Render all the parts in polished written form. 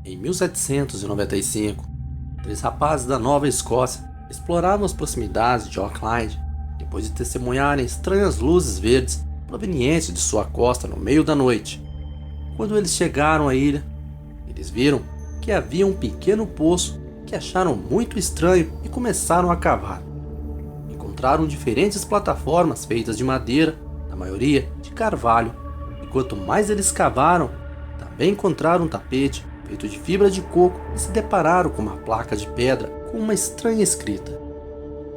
Em 1795, três rapazes da Nova Escócia exploravam as proximidades de Auckland depois de testemunharem estranhas luzes verdes provenientes de sua costa no meio da noite. Quando eles chegaram à ilha, eles viram que havia um pequeno poço que acharam muito estranho e começaram a cavar. Encontraram diferentes plataformas feitas de madeira, na maioria de carvalho, e quanto mais eles cavaram, também encontraram um tapete feito de fibra de coco e se depararam com uma placa de pedra com uma estranha escrita.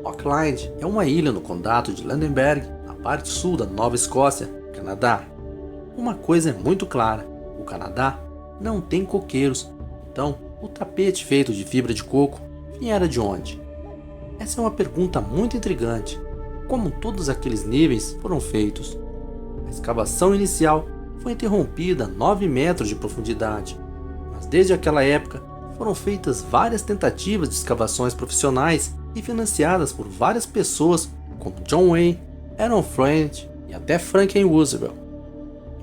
Auckland é uma ilha no condado de Landenberg, na parte sul da Nova Escócia, Canadá. Uma coisa é muito clara: o Canadá não tem coqueiros, então o tapete feito de fibra de coco viera de onde? Essa é uma pergunta muito intrigante. Como todos aqueles níveis foram feitos? A escavação inicial foi interrompida a 9 metros de profundidade, mas desde aquela época foram feitas várias tentativas de escavações profissionais e financiadas por várias pessoas como John Wayne, Aaron Flint e até Franklin Roosevelt.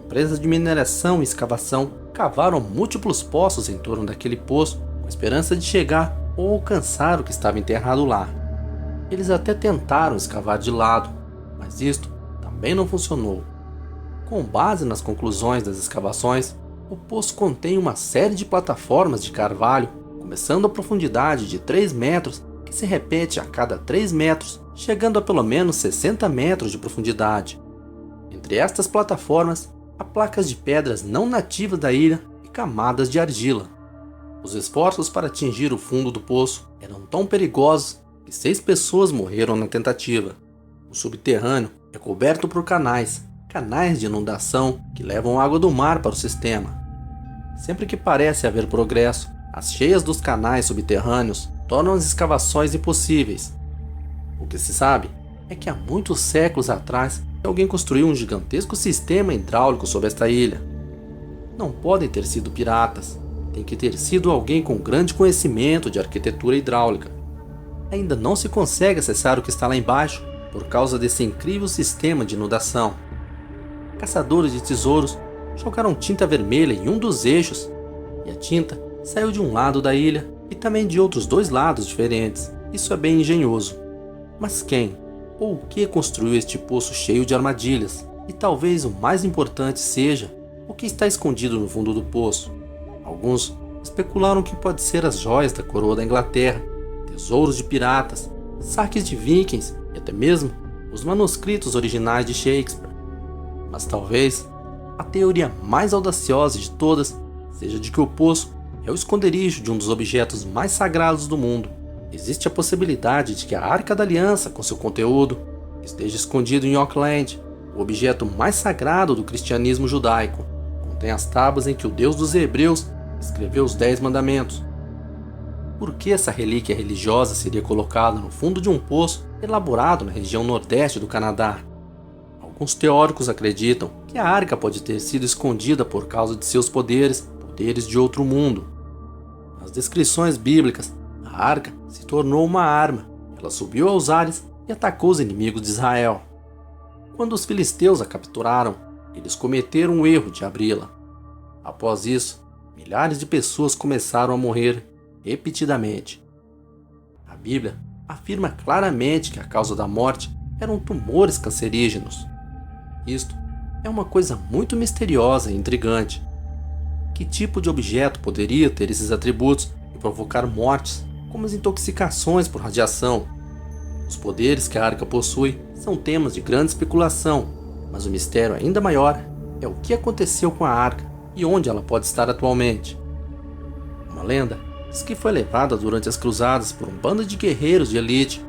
Empresas de mineração e escavação cavaram múltiplos poços em torno daquele poço com a esperança de chegar ou alcançar o que estava enterrado lá. Eles até tentaram escavar de lado, mas isto também não funcionou. Com base nas conclusões das escavações, o poço contém uma série de plataformas de carvalho, começando a profundidade de 3 metros, que se repete a cada 3 metros, chegando a pelo menos 60 metros de profundidade. Entre estas plataformas, há placas de pedras não nativas da ilha e camadas de argila. Os esforços para atingir o fundo do poço eram tão perigosos que 6 pessoas morreram na tentativa. O subterrâneo é coberto por canais de inundação que levam água do mar para o sistema. Sempre que parece haver progresso, as cheias dos canais subterrâneos tornam as escavações impossíveis. O que se sabe é que há muitos séculos atrás alguém construiu um gigantesco sistema hidráulico sobre esta ilha. Não podem ter sido piratas, tem que ter sido alguém com grande conhecimento de arquitetura hidráulica. Ainda não se consegue acessar o que está lá embaixo por causa desse incrível sistema de inundação. Caçadores de tesouros jogaram tinta vermelha em um dos eixos e a tinta saiu de um lado da ilha e também de outros 2 lados diferentes. Isso é bem engenhoso. Mas quem ou o que construiu este poço cheio de armadilhas? E talvez o mais importante seja o que está escondido no fundo do poço. Alguns especularam que pode ser as joias da coroa da Inglaterra, tesouros de piratas, saques de vikings e até mesmo os manuscritos originais de Shakespeare. Mas talvez a teoria mais audaciosa de todas seja de que o poço é o esconderijo de um dos objetos mais sagrados do mundo. Existe a possibilidade de que a Arca da Aliança, com seu conteúdo, esteja escondido em Auckland, o objeto mais sagrado do cristianismo judaico. Contém as tábuas em que o Deus dos Hebreus escreveu os 10 mandamentos. Por que essa relíquia religiosa seria colocada no fundo de um poço elaborado na região nordeste do Canadá? Alguns teóricos acreditam que a arca pode ter sido escondida por causa de seus poderes de outro mundo. Nas descrições bíblicas, a arca se tornou uma arma. Ela subiu aos ares e atacou os inimigos de Israel. Quando os filisteus a capturaram, eles cometeram o erro de abri-la. Após isso, milhares de pessoas começaram a morrer repetidamente. A Bíblia afirma claramente que a causa da morte eram tumores cancerígenos. Isto é uma coisa muito misteriosa e intrigante. Que tipo de objeto poderia ter esses atributos e provocar mortes, como as intoxicações por radiação? Os poderes que a arca possui são temas de grande especulação, mas o mistério ainda maior é o que aconteceu com a arca e onde ela pode estar atualmente. Uma lenda diz que foi levada durante as cruzadas por um bando de guerreiros de elite,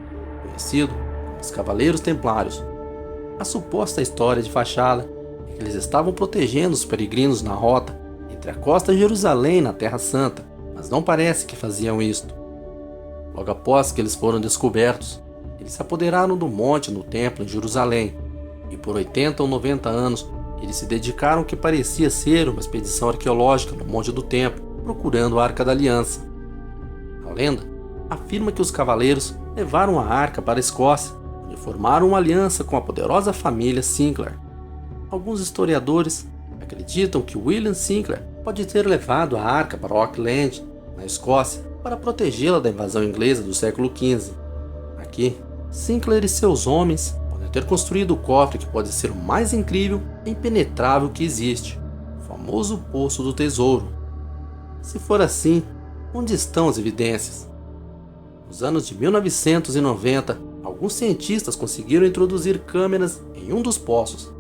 conhecido como os Cavaleiros Templários. A suposta história de fachada é que eles estavam protegendo os peregrinos na rota entre a costa de Jerusalém e na Terra Santa, mas não parece que faziam isto. Logo após que eles foram descobertos, eles se apoderaram do monte no templo em Jerusalém, e por 80 ou 90 anos eles se dedicaram ao que parecia ser uma expedição arqueológica no Monte do Templo, procurando a Arca da Aliança. A lenda afirma que os cavaleiros levaram a arca para a Escócia, onde formaram uma aliança com a poderosa família Sinclair. Alguns historiadores acreditam que William Sinclair pode ter levado a arca para Auckland, na Escócia, para protegê-la da invasão inglesa do século XV. Aqui, Sinclair e seus homens podem ter construído o cofre que pode ser o mais incrível e impenetrável que existe, o famoso Poço do Tesouro. Se for assim, onde estão as evidências? Nos anos de 1990, alguns cientistas conseguiram introduzir câmeras em um dos poços.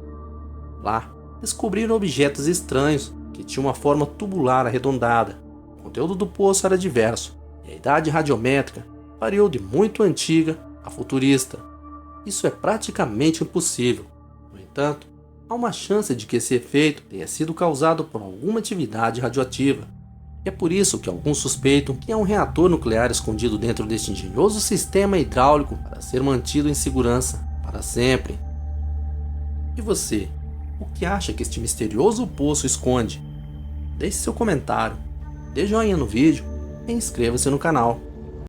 Lá, descobriram objetos estranhos que tinham uma forma tubular arredondada. O conteúdo do poço era diverso, e a idade radiométrica variou de muito antiga a futurista. Isso é praticamente impossível. No entanto, há uma chance de que esse efeito tenha sido causado por alguma atividade radioativa. E é por isso que alguns suspeitam que há um reator nuclear escondido dentro deste engenhoso sistema hidráulico para ser mantido em segurança para sempre. E você, o que acha que este misterioso poço esconde? Deixe seu comentário, dê joinha no vídeo e inscreva-se no canal.